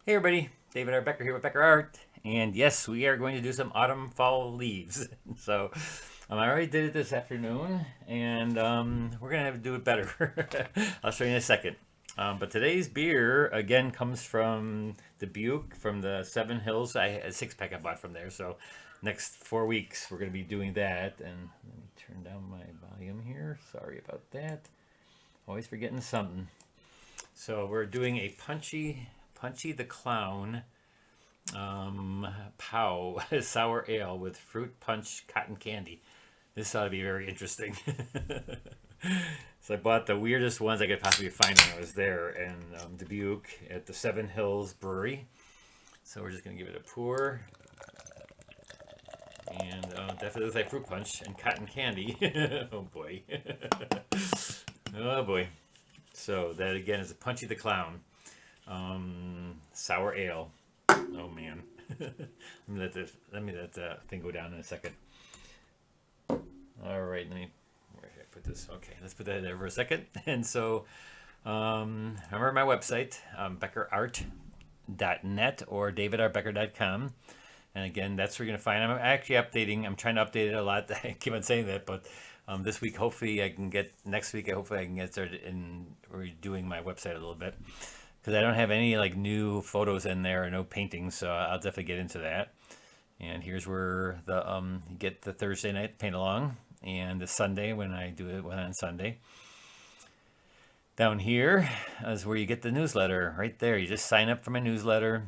Hey everybody, David R. Becker here with BeckerArt, and yes, we are going to do some autumn fall leaves. So I already did it this afternoon, and we're gonna have to do it better. I'll show you in a second. But today's beer again comes from Dubuque, from the Seven Hills. I had a 6 pack I bought from there. So next 4 weeks we're gonna be doing that. And let me turn down my volume here. Sorry about that. Always forgetting something. So we're doing a Punchy the Clown Pow sour ale with fruit punch cotton candy. This ought to be very interesting. So I bought the weirdest ones I could possibly find when I was there in Dubuque at the Seven Hills Brewery. So we're just gonna give it a pour, and definitely looks like fruit punch and cotton candy. Oh boy, oh boy. So that again is a Punchy the Clown sour ale. Oh man. Let me let the thing go down in a second. All right, where should I put this? Okay, let's put that there for a second. And so remember my website, BeckerArt.net or DavidRBecker.com. And again, that's where you're gonna find. I'm actually updating. I'm trying to update it a lot. I keep on saying that, but this week, hopefully, I can get next week. Hopefully, I can get started in redoing my website a little bit, because I don't have any like new photos in there or no paintings, so I'll definitely get into that. And here's where the you get the Thursday night paint along, and the Sunday when I do it on Sunday. Down here is where you get the newsletter right there. You just sign up for my newsletter,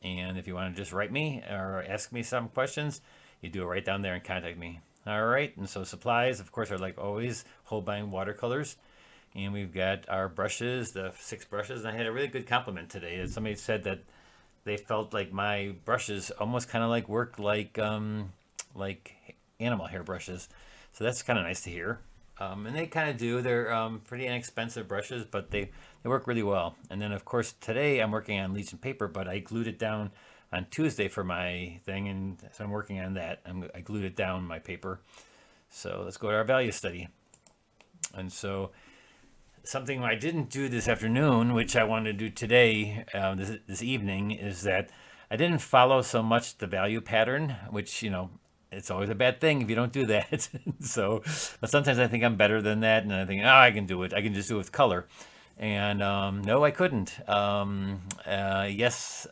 and if you want to just write me or ask me some questions, you do it right down there and contact me. All right, and so supplies, of course, are like always Holbein watercolors. And we've got our brushes, the 6 brushes. And I had a really good compliment today. Somebody said that they felt like my brushes almost kind of like work like animal hair brushes. So that's kind of nice to hear. And they kind of do. They're pretty inexpensive brushes, but they work really well. And then, of course, today I'm working on Legion paper, but I glued it down on Tuesday for my thing. And so I'm working on that. I glued it down, my paper. So let's go to our value study. And so something I didn't do this afternoon, which I wanted to do today, this evening, is that I didn't follow so much the value pattern, which, it's always a bad thing if you don't do that. So, but sometimes I think I'm better than that, and I think, oh, I can do it. I can just do it with color. And no, I couldn't. Yes,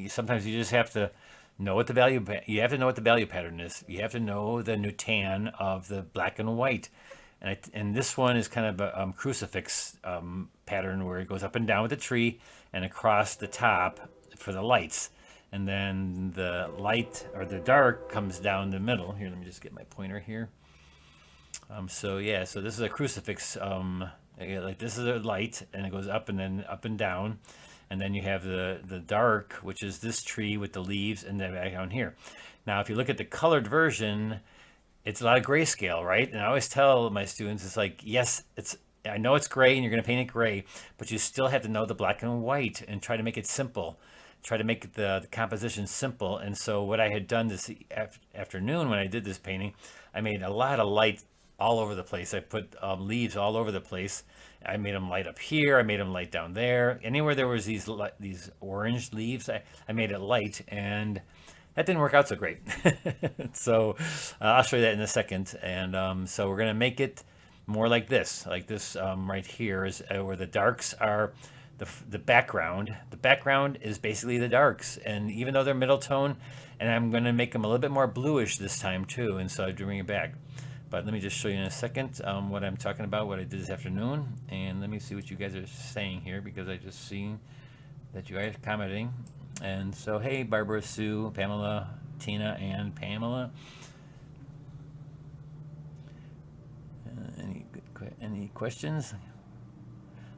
sometimes you just have to know what the you have to know what the value pattern is. You have to know the Newtan of the black and white. And this one is kind of a crucifix pattern where it goes up and down with the tree and across the top for the lights. And then the light or the dark comes down the middle. Here, let me just get my pointer here. So yeah, so this is a crucifix. Like this is a light, and it goes up and then up and down. And then you have the dark, which is this tree with the leaves, and then back down here. Now, if you look at the colored version, it's a lot of grayscale, right? And I always tell my students, it's like, yes, I know it's gray and you're going to paint it gray, but you still have to know the black and white and try to make it simple. Try to make the composition simple. And so what I had done this afternoon when I did this painting, I made a lot of light all over the place. I put leaves all over the place. I made them light up here. I made them light down there. Anywhere there was these orange leaves, I made it light, and that didn't work out so great. So I'll show you that in a second. And so we're going to make it more like this right here is where the darks are the background. The background is basically the darks. And even though they're middle tone, and I'm going to make them a little bit more bluish this time too. And so I'm bring it back. But let me just show you in a second what I'm talking about, what I did this afternoon. And let me see what you guys are saying here, because I just seen that you guys are commenting. And so, hey, Barbara, Sue, Pamela, Tina, and Pamela. Any questions?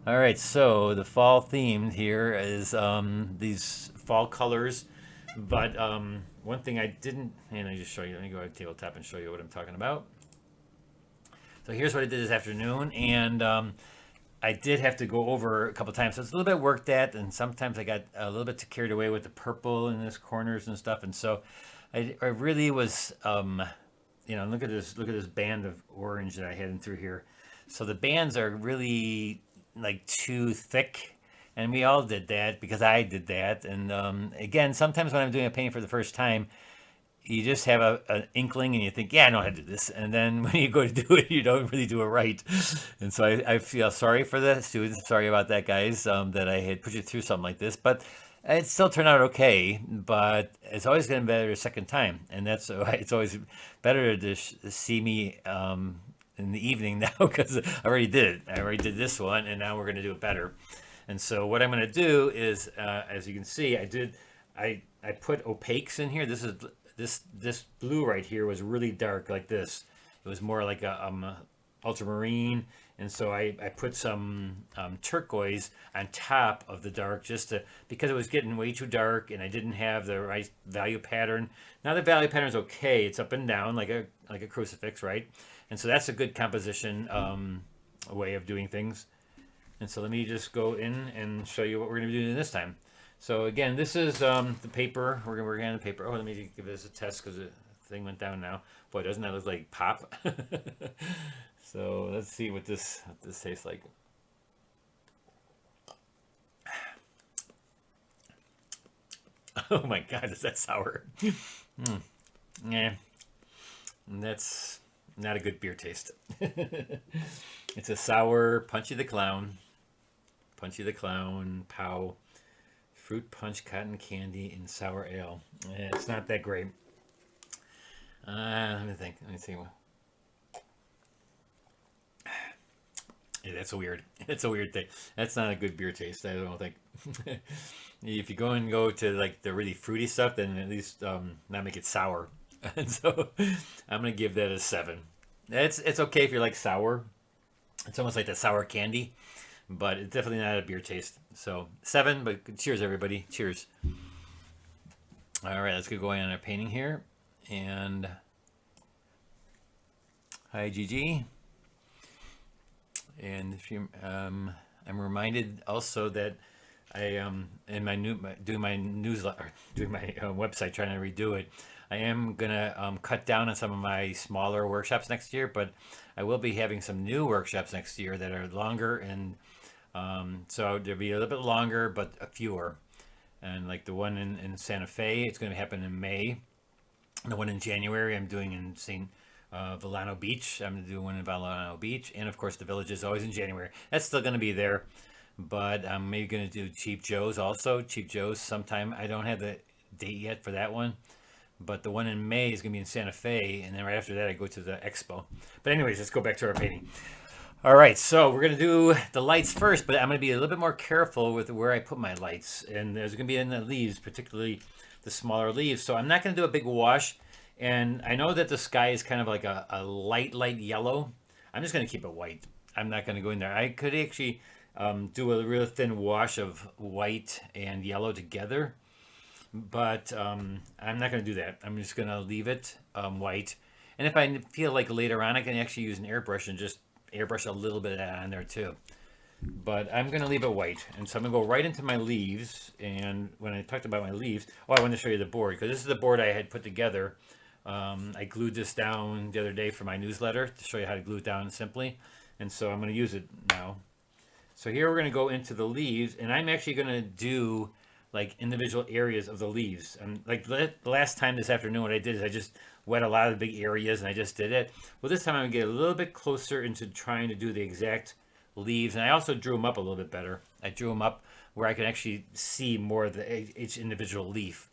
All right, so the fall theme here is these fall colors. But one thing I didn't, and I just show you, let me go to tabletop and show you what I'm talking about. So here's what I did this afternoon, and I did have to go over a couple times. So it's a little bit worked at, and sometimes I got a little bit carried away with the purple in this corners and stuff. And so I really was, look at this band of orange that I had in through here. So the bands are really like too thick, And we all did that because I did that. And again, sometimes when I'm doing a painting for the first time, you just have an inkling and you think, yeah, I know how to do this. And then when you go to do it, you don't really do it right. And so I feel sorry for the students. Sorry about that, guys, that I had put you through something like this. But it still turned out okay. But it's always getting better a second time. And that's why it's always better to see me in the evening now because I already did it. I already did this one, and now we're going to do it better. And so what I'm going to do is, as you can see, I put opaques in here. This blue right here was really dark like this. It was more like a ultramarine, and so I put some turquoise on top of the dark just to, because it was getting way too dark and I didn't have the right value pattern. Now the value pattern is okay. It's up and down like a crucifix, right? And so that's a good composition way of doing things. And so let me just go in and show you what we're going to be doing this time. So again, this is the paper. We're going to the paper. Oh, let me give this a test because the thing went down now. Boy, doesn't that look like pop? So let's see what this tastes like. Oh my God, is that sour? Yeah, that's not a good beer taste. It's a sour Punchy the Clown. Punchy the Clown, Pow. Fruit punch, cotton candy, and sour ale. It's not that great. Let me think. Let me see. Yeah, that's a weird. It's a weird thing. That's not a good beer taste. I don't think. If you go to like the really fruity stuff, then at least not make it sour. And so I'm gonna give that a 7. It's okay if you like sour. It's almost like the sour candy, but it's definitely not a beer taste. So 7, but cheers everybody. Cheers. All right, let's get going on our painting here. And hi Gigi. And if you, I'm reminded also that I in my doing my newsletter, doing my website, trying to redo it. I am gonna cut down on some of my smaller workshops next year, but I will be having some new workshops next year that are longer, and so there'll be a little bit longer, but a fewer. And like the one in Santa Fe, it's going to happen in May. The one in January, I'm doing in St. Villano Beach. I'm going to do one in Villano Beach. And of course, the Village is always in January. That's still going to be there. But I'm maybe going to do Cheap Joe's also. Cheap Joe's sometime. I don't have the date yet for that one. But the one in May is going to be in Santa Fe. And then right after that, I go to the expo. But anyways, let's go back to our painting. All right, so we're going to do the lights first, but I'm going to be a little bit more careful with where I put my lights. And there's going to be in the leaves, particularly the smaller leaves. So I'm not going to do a big wash. And I know that the sky is kind of like a light yellow. I'm just going to keep it white. I'm not going to go in there. I could actually do a real thin wash of white and yellow together. But I'm not going to do that. I'm just going to leave it white. And if I feel like later on, I can actually use an airbrush and just airbrush a little bit of that on there too. But I'm going to leave it white. And so I'm going to go right into my leaves. And when I talked about my leaves, I wanted to show you the board, because this is the board I had put together. I glued this down the other day for my newsletter to show you how to glue it down simply. And so I'm going to use it now. So here we're going to go into the leaves, and I'm actually going to do like individual areas of the leaves. And like the last time this afternoon, what I did is I just wet a lot of the big areas and I just did it. Well, this time I'm going to get a little bit closer into trying to do the exact leaves. And I also drew them up a little bit better. I drew them up where I can actually see more of each individual leaf.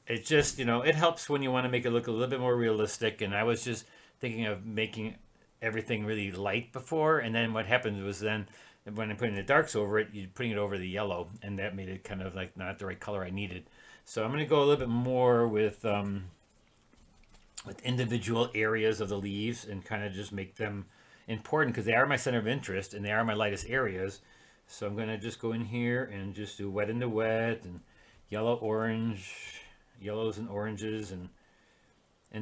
It just, it helps when you want to make it look a little bit more realistic. And I was just thinking of making everything really light before. And then what happened was then when I'm putting the darks over it, you're putting it over the yellow. And that made it kind of like not the right color I needed. So I'm going to go a little bit more with individual areas of the leaves and kind of just make them important, because they are my center of interest and they are my lightest areas. So I'm going to just go in here and just do wet into wet and yellow, orange, yellows and oranges, and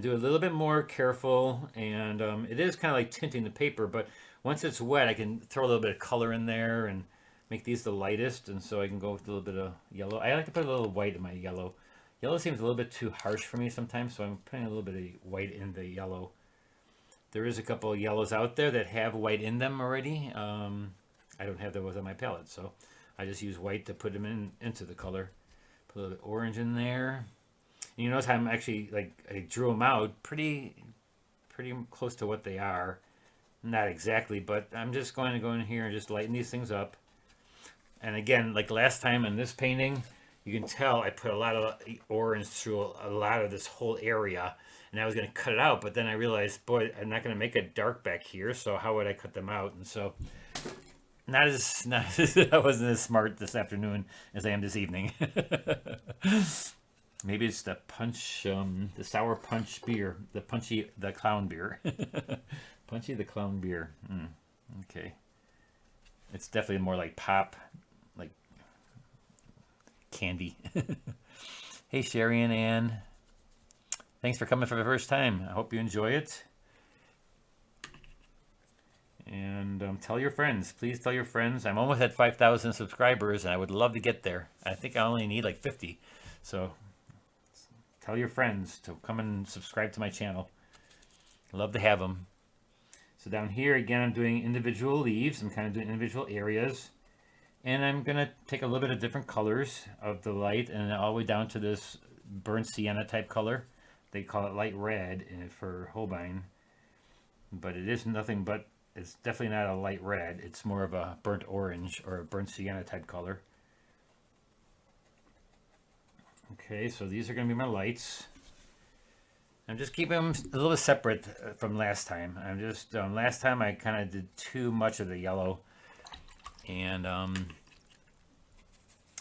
do a little bit more careful. And it is kind of like tinting the paper, but once it's wet, I can throw a little bit of color in there and make these the lightest. And so I can go with a little bit of yellow. I like to put a little white in my yellow. Yellow seems a little bit too harsh for me sometimes, so I'm putting a little bit of white in the yellow. There is a couple of yellows out there that have white in them already. I don't have those on my palette, so I just use white to put them into the color. Put a little bit of orange in there. And you notice how I'm actually, like, I drew them out pretty close to what they are. Not exactly, but I'm just going to go in here and just lighten these things up. And again, like last time in this painting, you can tell I put a lot of orange through a lot of this whole area. And I was going to cut it out, but then I realized, boy, I'm not going to make it dark back here, so how would I cut them out? And so, not as I wasn't as smart this afternoon as I am this evening. Maybe it's the punch, the sour punch beer, the clown beer. Punchy the clown beer. Okay. It's definitely more like pop, like candy. Hey, Sherry and Ann. Thanks for coming for the first time. I hope you enjoy it. And tell your friends. Please tell your friends. I'm almost at 5,000 subscribers, and I would love to get there. I think I only need like 50. So tell your friends to come and subscribe to my channel. Love to have them. So down here, again, I'm doing individual leaves. I'm kind of doing individual areas. And I'm going to take a little bit of different colors of the light and all the way down to this burnt sienna type color. They call it light red for Holbein. But it is nothing but, it's definitely not a light red. It's more of a burnt orange or a burnt sienna type color. Okay, so these are going to be my lights. I'm just keeping them a little bit separate from last time. I'm just, last time I kind of did too much of the yellow. And I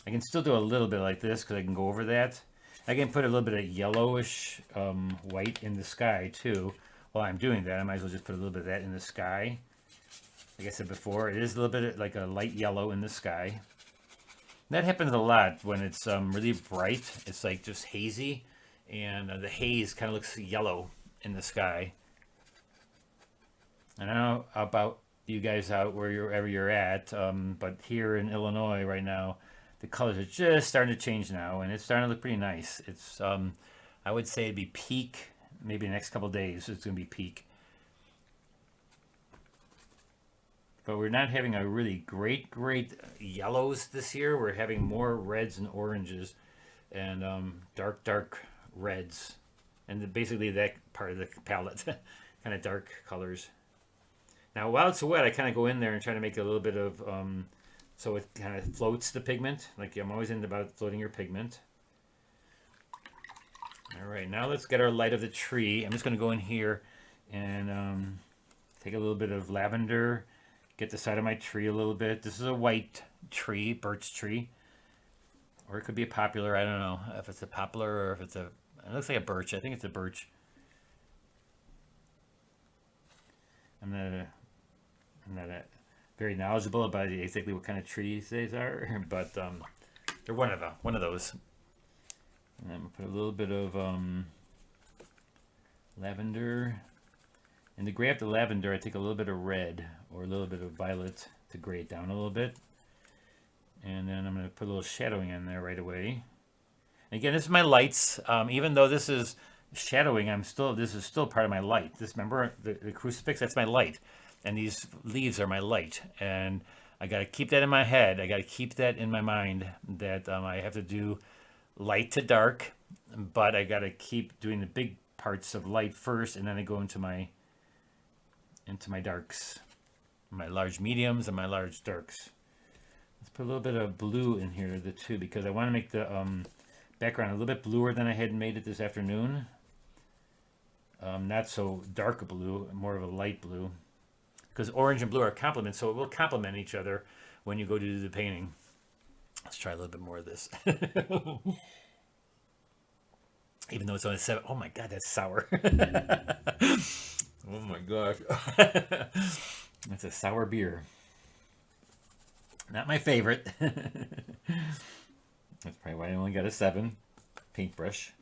can still do a little bit like this because I can go over that. I can put a little bit of yellowish white in the sky too. While I'm doing that, I might as well just put a little bit of that in the sky. Like I said before, it is a little bit like a light yellow in the sky. That happens a lot when it's really bright. It's like just hazy. And the haze kind of looks yellow in the sky. I don't know about you guys out wherever you're at, but here in Illinois right now, the colors are just starting to change now, and it's starting to look pretty nice. It's, I would say it'd be peak, maybe the next couple of days it's going to be peak. But we're not having a really great yellows this year. We're having more reds and oranges and dark reds. And basically that part of the palette, kind of dark colors. Now, while it's wet, I kind of go in there and try to make a little bit of, so it kind of floats the pigment. Like I'm always in about floating your pigment. All right, now let's get our light of the tree. I'm just going to go in here and take a little bit of lavender, get the side of my tree a little bit. This is a white tree, birch tree. Or it could be a poplar. I don't know if it's a poplar or if it's a, it looks like a birch. I think it's a birch. I'm not very knowledgeable about exactly what kind of trees these are, but they're one of those. And I'm gonna put a little bit of lavender. And to gray up the lavender, I take a little bit of red or a little bit of violet to gray it down a little bit. And then I'm going to put a little shadowing in there right away. And again, this is my lights. Even though this is shadowing, this is still part of my light. This, remember the crucifix, that's my light. And these leaves are my light. And I got to keep that in my head. I got to keep that in my mind that I have to do light to dark, but I got to keep doing the big parts of light first, and then I go into my darks, my large mediums and my large darks. Let's put a little bit of blue in here too, because I want to make the background a little bit bluer than I had made it this afternoon. Not so dark a blue, more of a light blue, because orange and blue are complements, so it will complement each other when you go to do the painting. Let's try a little bit more of this. Even though it's only 7. Oh my God, that's sour. Oh my gosh. That's a sour beer. Not my favorite. That's probably why I only got a 7 paintbrush.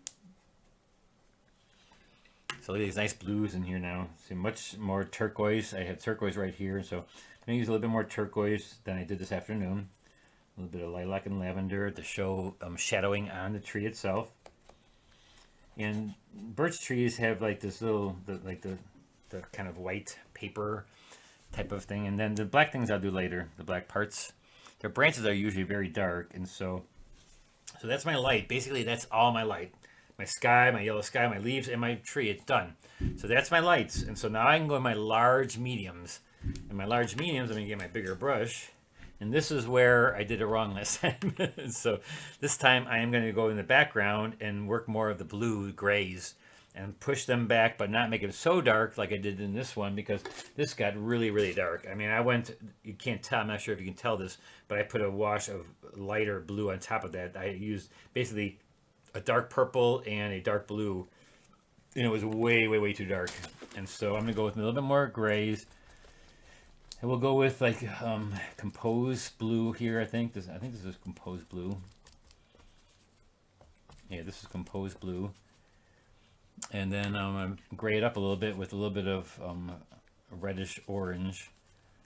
So look at these nice blues in here now. See, much more turquoise. I have turquoise right here, so I'm going to use a little bit more turquoise than I did this afternoon. A little bit of lilac and lavender to show shadowing on the tree itself. And birch trees have like this little, the kind of white paper type of thing. And then the black things I'll do later, the black parts. their branches are usually very dark, and so that's my light. Basically, that's all my light. My sky, my yellow sky, my leaves, and my tree. It's done. So that's my lights. And so now I can go in my large mediums. In my large mediums, I'm going to get my bigger brush. And this is where I did it wrong last time. So this time I am going to go in the background and work more of the blue grays and push them back, but not make it so dark like I did in this one, because this got really, really dark. I mean, you can't tell, I'm not sure if you can tell this, but I put a wash of lighter blue on top of that. I used basically a dark purple and a dark blue, and it was way, way, way too dark. And so I'm gonna go with a little bit more grays. And we'll go with like composed blue here. I think this is composed blue. Yeah, this is composed blue. And then I'm gonna gray it up a little bit with a little bit of reddish orange.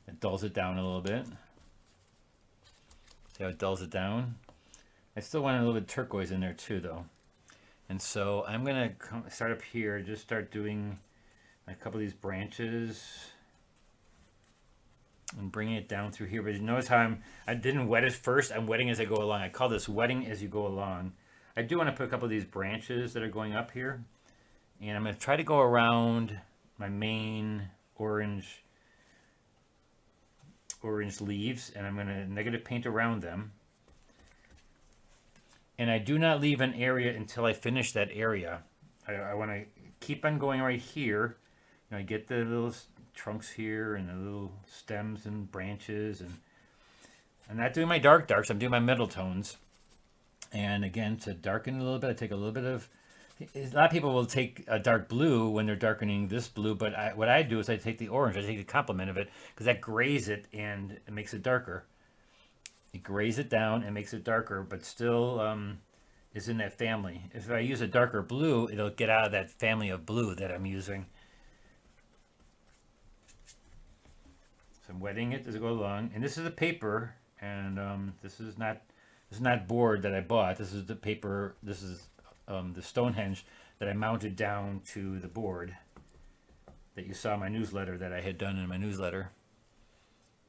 It dulls it down a little bit. See how it dulls it down? I still want a little bit of turquoise in there too, though. And so I'm gonna start up here. Just start doing a couple of these branches and bringing it down through here. But you notice how I didn't wet it first. I'm wetting as I go along. I call this wetting as you go along. I do want to put a couple of these branches that are going up here. And I'm going to try to go around my main orange leaves, and I'm going to negative paint around them. And I do not leave an area until I finish that area. I want to keep on going right here. You know, I get the little trunks here and the little stems and branches, and I'm not doing my darks, I'm doing my middle tones. And again, to darken a little bit, I take a little bit of, a lot of people will take a dark blue when they're darkening this blue, but what I do is I take the orange, I take the complement of it, because that grays it and it makes it darker. It grays it down and makes it darker, but still is in that family. If I use a darker blue, it'll get out of that family of blue that I'm using. So I'm wetting it as I go along, and this is a paper, and this is not board that I bought. This is the paper. This is the Stonehenge that I mounted down to the board that you saw in my newsletter that I had done in my newsletter.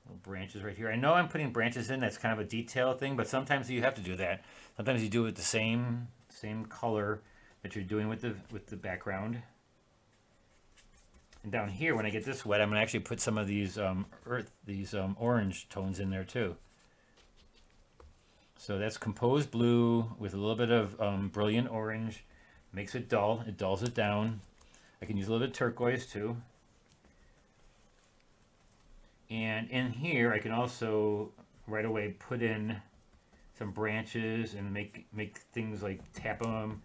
Little branches right here. I know I'm putting branches in. That's kind of a detail thing, but sometimes you have to do that. Sometimes you do it with the same color that you're doing with the background. And down here, when I get this wet, I'm gonna actually put some of these orange tones in there too. So that's composed blue with a little bit of brilliant orange. Makes it dull. It dulls it down. I can use a little bit of turquoise too. And in here, I can also right away put in some branches and make things like tap them,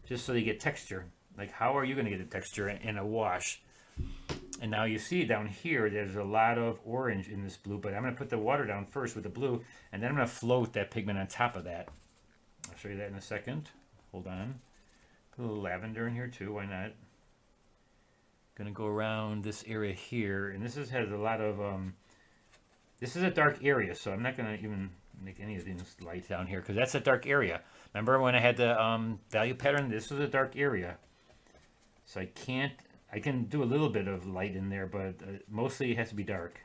just so they get texture. Like, how are you going to get a texture in a wash? And now you see down here, there's a lot of orange in this blue, but I'm going to put the water down first with the blue, and then I'm going to float that pigment on top of that. I'll show you that in a second. Hold on. Put a little lavender in here too, why not? Going to go around this area here, and this has a lot of, this is a dark area, so I'm not going to even make any of these light down here, because that's a dark area. Remember when I had the value pattern? This was a dark area. So I can do a little bit of light in there, but mostly it has to be dark.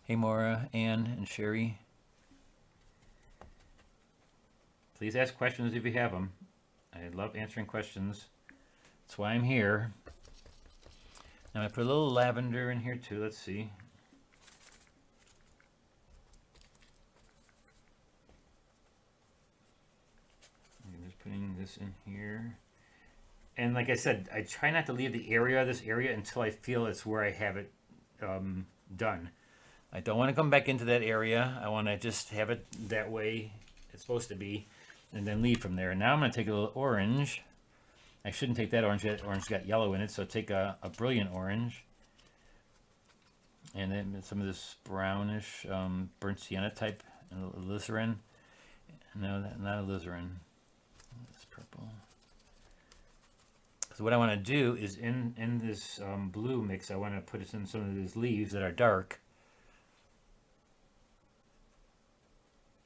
Hey Maura, Ann, and Sherry. Please ask questions if you have them. I love answering questions. That's why I'm here. Now I put a little lavender in here too. Let's see. Putting this in here. And like I said, I try not to leave this area until I feel it's where I have it done. I don't want to come back into that area. I want to just have it that way it's supposed to be, and then leave from there. And now I'm going to take a little orange. I shouldn't take that orange. That orange got yellow in it, so take a brilliant orange. And then some of this brownish burnt sienna type, and alizarin. No, not alizarin. It's purple. So what I want to do is in this blue mix, I want to put it in some of these leaves that are dark.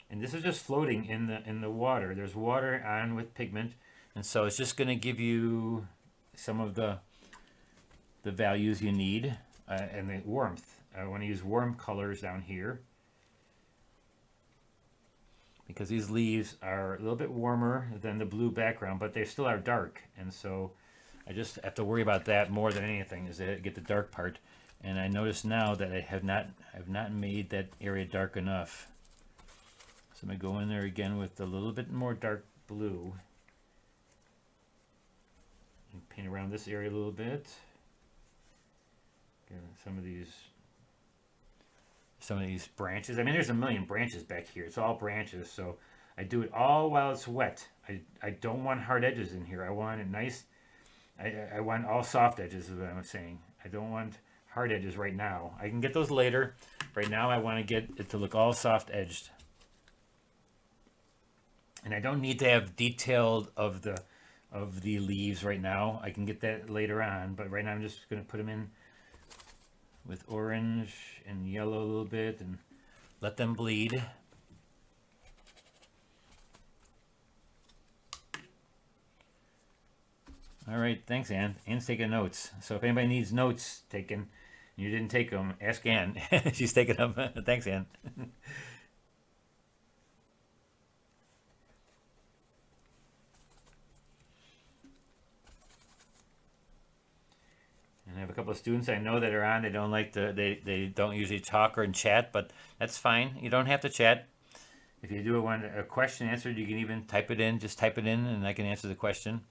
And this is just floating in the water. There's water on with pigment, and so it's just going to give you some of the values you need and the warmth. I want to use warm colors down here, because these leaves are a little bit warmer than the blue background, but they still are dark. And so I just have to worry about that more than anything, is to get the dark part. And I notice now that I have not made that area dark enough. So I'm going to go in there again with a little bit more dark blue. And paint around this area a little bit. Get some of these branches. I mean, there's a million branches back here. It's all branches, so I do it all while it's wet. I don't want hard edges in here. I want it nice. I want all soft edges, is what I'm saying. I don't want hard edges right now. I can get those later. Right now I want to get it to look all soft edged. And I don't need to have detailed of the leaves right now. I can get that later on, but right now I'm just going to put them in with orange and yellow a little bit and let them bleed. All right, thanks, Ann. Ann's taking notes. So if anybody needs notes taken, and you didn't take them, ask Ann. She's taking them. Thanks, Ann. I have a couple of students I know that are on. They don't like to. They don't usually talk or chat, but that's fine. You don't have to chat. If you do want a question answered, you can even type it in. Just type it in, and I can answer the question.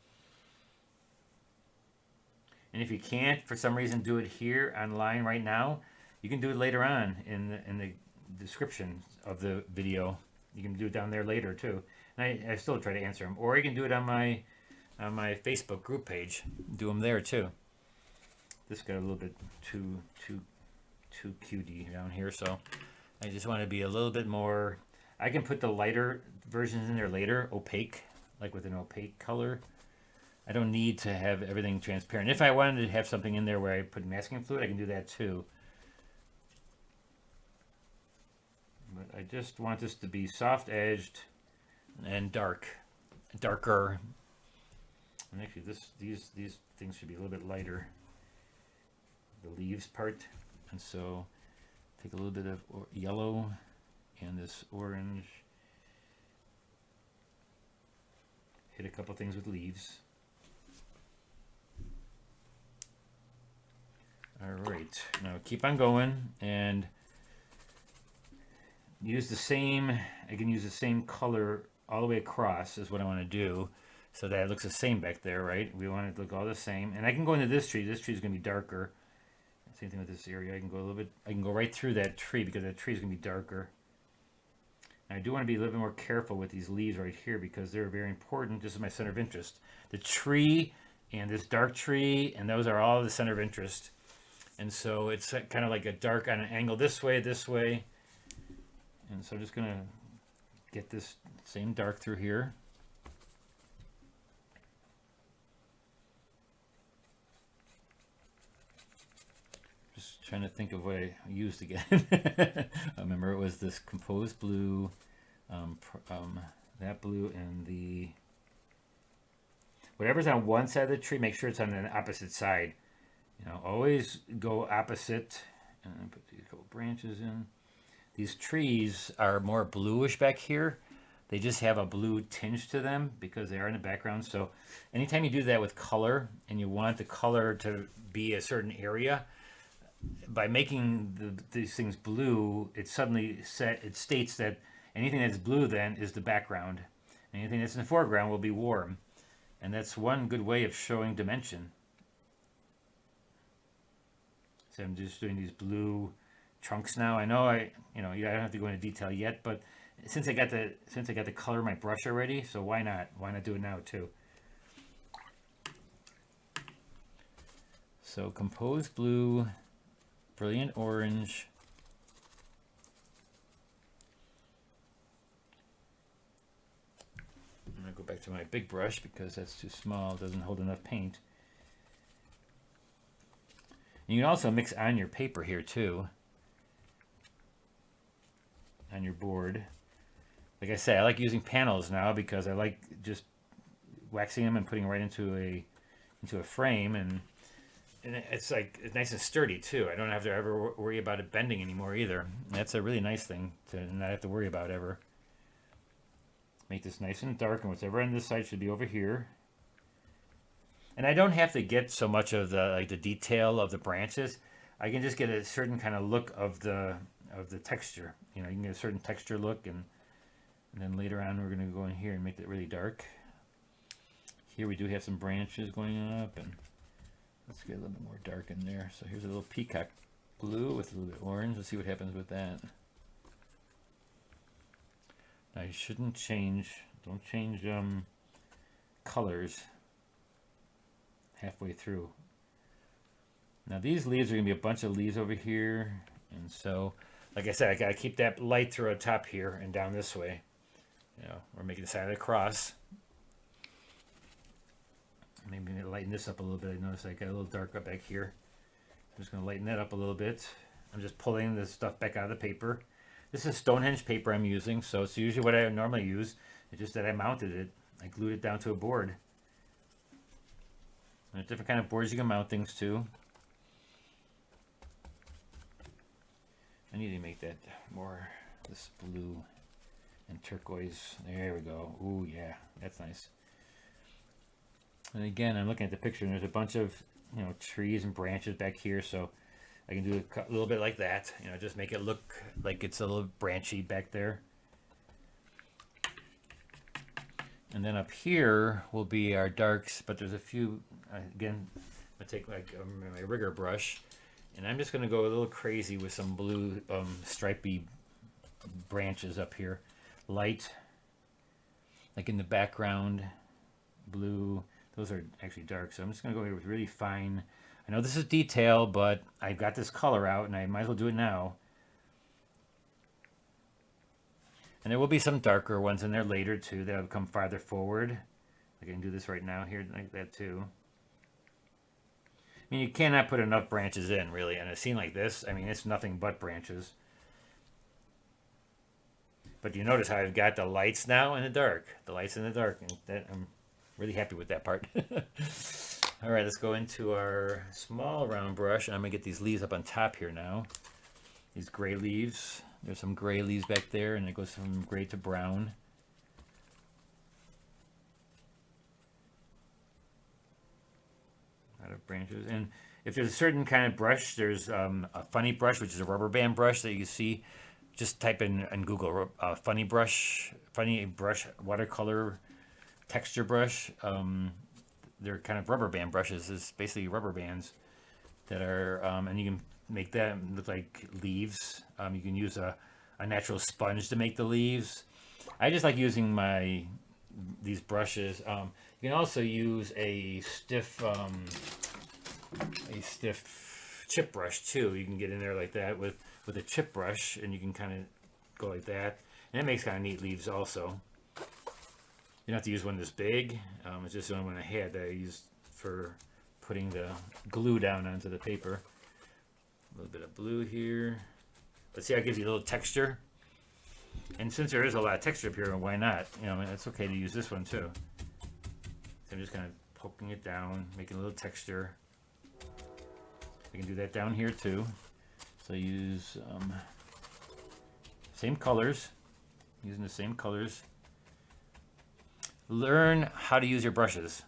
And if you can't, for some reason, do it here online right now, you can do it later on in the description of the video. You can do it down there later too. And I still try to answer them, or you can do it on my Facebook group page. Do them there too. This got a little bit too cutie down here, so I just want to be a little bit more. I can put the lighter versions in there later, opaque, like with an opaque color. I don't need to have everything transparent. If I wanted to have something in there where I put masking fluid, I can do that too. But I just want this to be soft edged and darker. And actually, these things should be a little bit lighter. The leaves part, and so take a little bit of yellow and this orange, hit a couple things with leaves. All right, now keep on going and use the same. I can use the same color all the way across is what I want to do, so that it looks the same back there, right? We want it to look all the same, and I can go into this tree. This tree is going to be darker. Same thing with this area. I can go a little bit. I can go right through that tree because that tree is going to be darker. And I do want to be a little bit more careful with these leaves right here because they're very important. This is my center of interest. The tree and this dark tree, and those are all the center of interest. And so it's kind of like a dark on an angle this way. And so I'm just going to get this same dark through here. Trying to think of what I used again. I remember it was this composed blue, that blue, and the whatever's on one side of the tree, make sure it's on the opposite side. You know, always go opposite. And put these couple branches in. These trees are more bluish back here. They just have a blue tinge to them because they are in the background. So anytime you do that with color and you want the color to be a certain area, by making these things blue, it suddenly states that anything that's blue then is the background. Anything that's in the foreground will be warm. And that's one good way of showing dimension. So I'm just doing these blue trunks now. I know I don't have to go into detail yet, but since I got the color of my brush already, so why not? Why not do it now too? So composed blue, brilliant orange, I'm going to go back to my big brush because that's too small, it doesn't hold enough paint. And you can also mix on your paper here too, on your board. Like I say, I like using panels now because I like just waxing them and putting them right into a frame, and and it's like it's nice and sturdy too. I don't have to ever worry about it bending anymore either. That's a really nice thing to not have to worry about ever. Make this nice and dark, and whatever on this side should be over here. And I don't have to get so much of the detail of the branches. I can just get a certain kind of look of the texture. You know, you can get a certain texture look, and then later on we're going to go in here and make it really dark. Here we do have some branches going up, and let's get a little bit more dark in there. So here's a little peacock blue with a little bit orange. Let's see what happens with that. Now you shouldn't change, don't change colors halfway through. Now these leaves are going to be a bunch of leaves over here, and so like I said, I got to keep that light through the top here and down this way. You know, we're making the side of the cross. Maybe lighten this up a little bit. I notice I got a little dark up back here. I'm just going to lighten that up a little bit. I'm just pulling this stuff back out of the paper. This is Stonehenge paper I'm using, so it's usually what I normally use. It's just that I mounted it. I glued it down to a board. And there's different kind of boards you can mount things to. I need to make that more this blue and turquoise. There we go. Ooh, yeah, that's nice. And again, I'm looking at the picture, and there's a bunch of, you know, trees and branches back here, so I can do a little bit like that. You know, just make it look like it's a little branchy back there. And then up here will be our darks, but there's a few, again, I take like my rigger brush, and I'm just going to go a little crazy with some blue stripy branches up here. Light, like in the background, blue. Those are actually dark, so I'm just going to go here with really fine. I know this is detail, but I've got this color out, and I might as well do it now. And there will be some darker ones in there later, too, that will come farther forward. I can do this right now here, like that, too. I mean, you cannot put enough branches in, really. In a scene like this, I mean, it's nothing but branches. But you notice how I've got the lights now in the dark. The lights in the dark, and that I'm really happy with that part. All right, let's go into our small round brush. I'm going to get these leaves up on top here now. These gray leaves. There's some gray leaves back there, and it goes from gray to brown. A lot of branches. And if there's a certain kind of brush, there's a funny brush, which is a rubber band brush that you see. Just type in Google funny brush watercolor texture brush. They're kind of rubber band brushes. It's basically rubber bands that are, and you can make them look like leaves. You can use a natural sponge to make the leaves. I just like using these brushes. You can also use a stiff chip brush too. You can get in there like that with a chip brush, and you can kind of go like that, and it makes kind of neat leaves also. You don't have to use one this big. It's just the only one I had that I used for putting the glue down onto the paper. A little bit of blue here. Let's see how it gives you a little texture. And since there is a lot of texture up here, why not? You know, it's okay to use this one too. So I'm just kind of poking it down, making a little texture. I can do that down here too. So I use same colors, using the same colors. Learn how to use your brushes.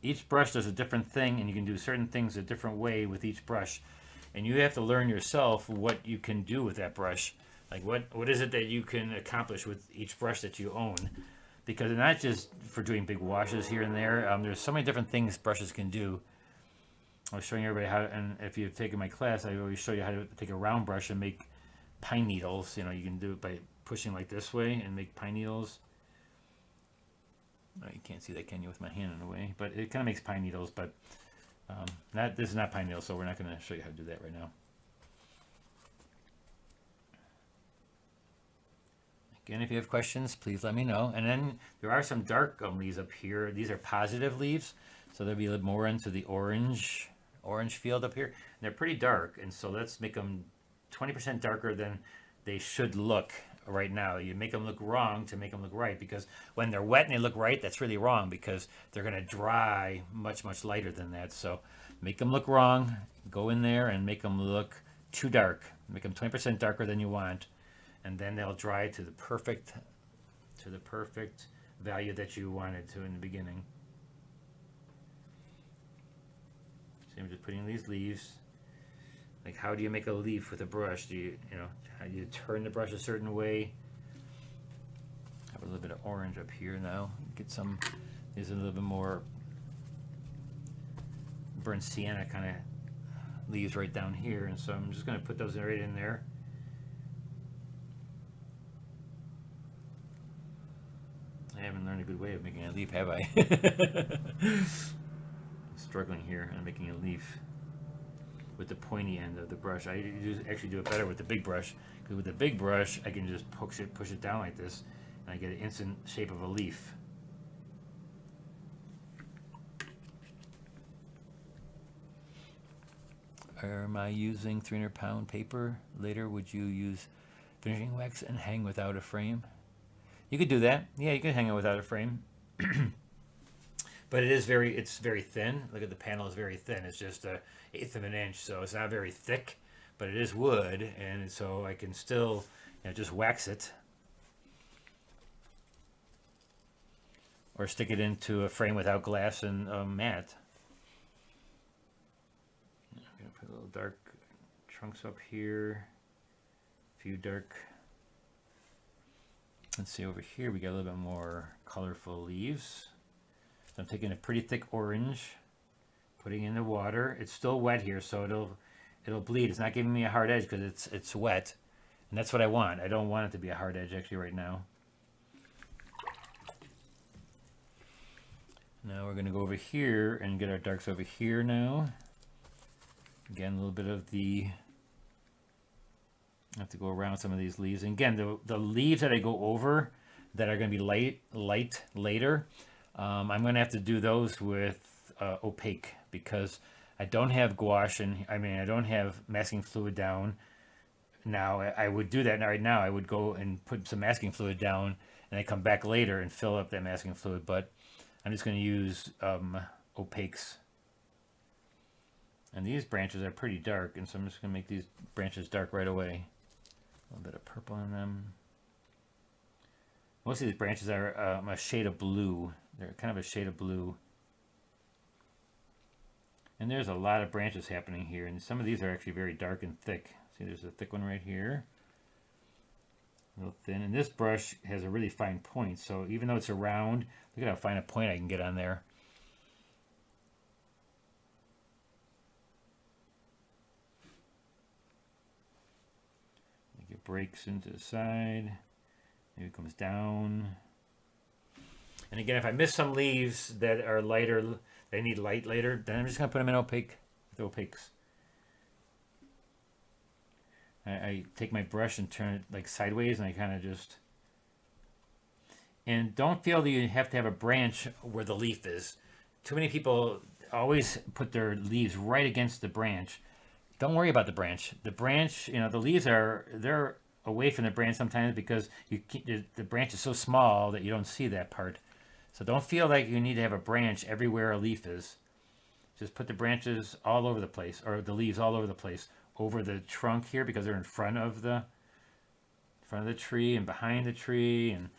Each brush does a different thing, and you can do certain things a different way with each brush. And you have to learn yourself what you can do with that brush. Like what is it that you can accomplish with each brush that you own? Because it's not just for doing big washes here and there. There's so many different things brushes can do. I was showing everybody how, and if you've taken my class, I always show you how to take a round brush and make pine needles. You know, you can do it by pushing like this way and make pine needles. Oh, you can't see that, can you, with my hand in a way? But it kind of makes pine needles, but this is not pine needles, so we're not going to show you how to do that right now. Again, if you have questions, please let me know. And then there are some dark leaves up here. These are positive leaves, so they'll be a little more into the orange field up here. And they're pretty dark, and so let's make them 20% darker than they should look right now. You make them look wrong to make them look right, because when they're wet and they look right, that's really wrong, because they're going to dry much lighter than that. So make them look wrong. Go in there and make them look too dark. Make them 20% darker than you want, and then they'll dry to the perfect value that you wanted to in the beginning. So I'm just putting these leaves. Like, how do you make a leaf with a brush? How do you turn the brush a certain way? Have a little bit of orange up here now. Get some. These are a little bit more burnt sienna kind of leaves right down here, and so I'm just going to put those right in there. I haven't learned a good way of making a leaf, have I? I'm struggling here on making a leaf with the pointy end of the brush. I actually do it better with the big brush, because with the big brush I can just push it down like this, and I get an instant shape of a leaf. Am I using 300-pound paper? Later, would you use finishing wax and hang without a frame? You could do that. Yeah, you could hang it without a frame. But it's very thin. Look at the panel, is very thin. It's just 1/8 of an inch, so it's not very thick, but it is wood, and so I can still just wax it or stick it into a frame without glass and matte. I'm gonna put a little dark trunks up here, a few dark. Let's see, over here we got a little bit more colorful leaves. So I'm taking a pretty thick orange, putting it in the water. It's still wet here, so it'll bleed. It's not giving me a hard edge because it's wet, and that's what I want. I don't want it to be a hard edge actually right now. Now we're going to go over here and get our darks over here now. Again, a little bit of the. I have to go around some of these leaves. And again, the leaves that I go over that are going to be light later, I'm going to have to do those with opaque, because I don't have gouache, and I don't have masking fluid down. Now, I would do that right now. I would go and put some masking fluid down, and I come back later and fill up that masking fluid, but I'm just going to use opaques. And these branches are pretty dark, and so I'm just going to make these branches dark right away. A little bit of purple in them. Most of these branches are a shade of blue. They're kind of a shade of blue. And there's a lot of branches happening here, and some of these are actually very dark and thick. See, there's a thick one right here. A little thin. And this brush has a really fine point, so even though it's a round, look at how fine a point I can get on there. It breaks into the side. Maybe it comes down. And again, if I miss some leaves that are lighter, they need light later, then I'm just going to put them in opaque, with opaques. I take my brush and turn it like sideways, and I kind of just. And don't feel that you have to have a branch where the leaf is. Too many people always put their leaves right against the branch. Don't worry about the branch. The branch, the leaves they're away from the branch sometimes because the branch is so small that you don't see that part. So don't feel like you need to have a branch everywhere a leaf is. Just put the branches all over the place, or the leaves all over the place, over the trunk here, because they're in front of the tree and behind the tree, and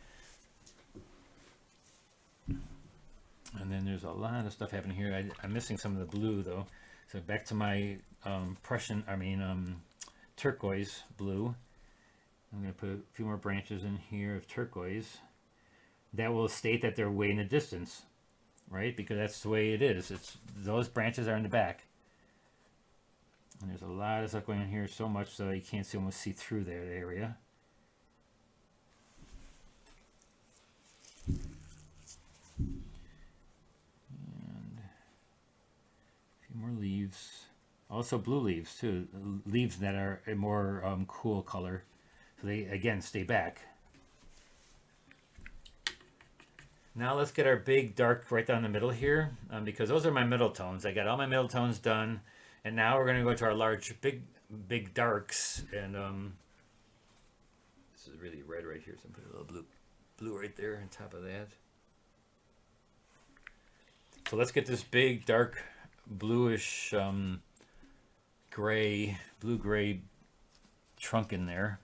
then there's a lot of stuff happening here. I'm missing some of the blue though. So back to my turquoise blue. I'm going to put a few more branches in here of turquoise. That will state that they're way in the distance, right? Because that's the way it is. Those branches are in the back. And there's a lot of stuff going on here, so much so you can't almost see through that area. And a few more leaves. Also blue leaves too. Leaves that are a more cool color. So they, again, stay back. Now let's get our big dark right down the middle here, because those are my middle tones. I got all my middle tones done, and now we're going to go to our large, big darks. And this is really red right here, so I'm putting a little blue right there on top of that. So let's get this big dark bluish gray, blue-gray trunk in there.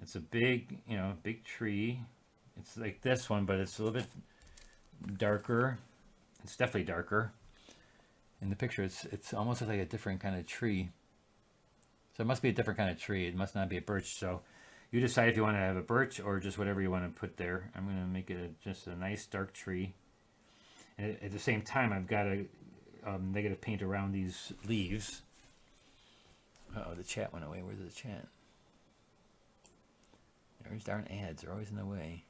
It's a big, big tree. It's like this one, but it's a little bit darker. It's definitely darker. In the picture, it's almost like a different kind of tree. So it must be a different kind of tree. It must not be a birch. So you decide if you want to have a birch or just whatever you want to put there. I'm going to make it just a nice dark tree. And at the same time, I've got a negative paint around these leaves. Uh-oh, the chat went away. Where's the chat? There's darn ads. They're always in the way.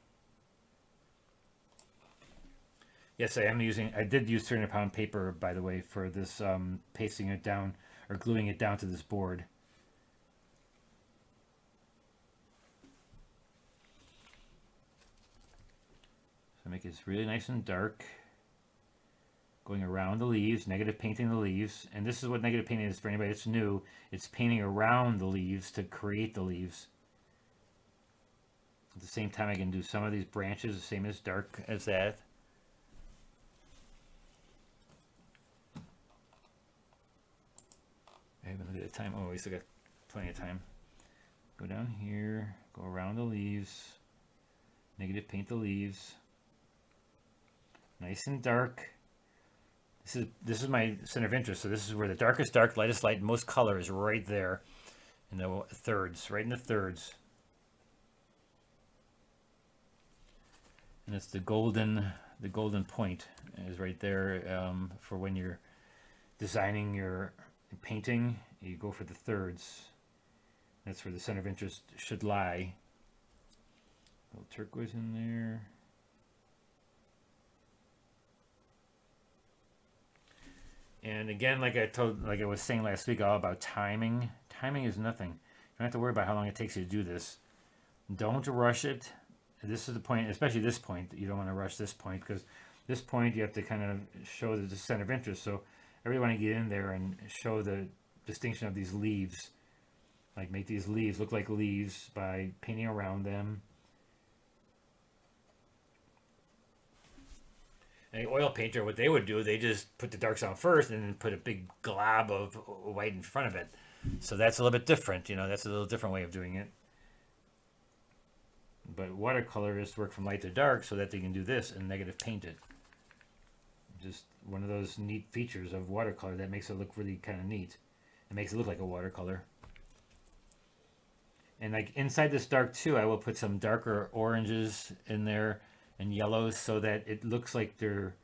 Yes, I did use 300-pound paper, by the way, for this pasting it down or gluing it down to this board. So make it really nice and dark. Going around the leaves, negative painting the leaves. And this is what negative painting is for anybody that's new. It's painting around the leaves to create the leaves. At the same time, I can do some of these branches the same as dark as that. I haven't looked at the time. Oh, we still got plenty of time. Go down here, go around the leaves, negative paint the leaves. Nice and dark. This is my center of interest. So this is where the darkest dark, lightest light, most color is right there in the thirds, right in the thirds. And it's the golden point is right there for when you're designing your painting. You go for the thirds. That's where the center of interest should lie. A little turquoise in there. And again, like I was saying last week, all about timing. Timing is nothing. You don't have to worry about how long it takes you to do this. Don't rush it. This is the point, especially this point. You don't want to rush this point because this point you have to kind of show the center of interest. So I really want to get in there and show the distinction of these leaves. Like make these leaves look like leaves by painting around them. An oil painter, what they would do, they just put the darks on first and then put a big glob of white in front of it. So that's a little bit different, that's a little different way of doing it. But watercolorists work from light to dark so that they can do this and negative paint it. Just one of those neat features of watercolor that makes it look really kind of neat. It makes it look like a watercolor. And like inside this dark too, I will put some darker oranges in there and yellows so that it looks like they're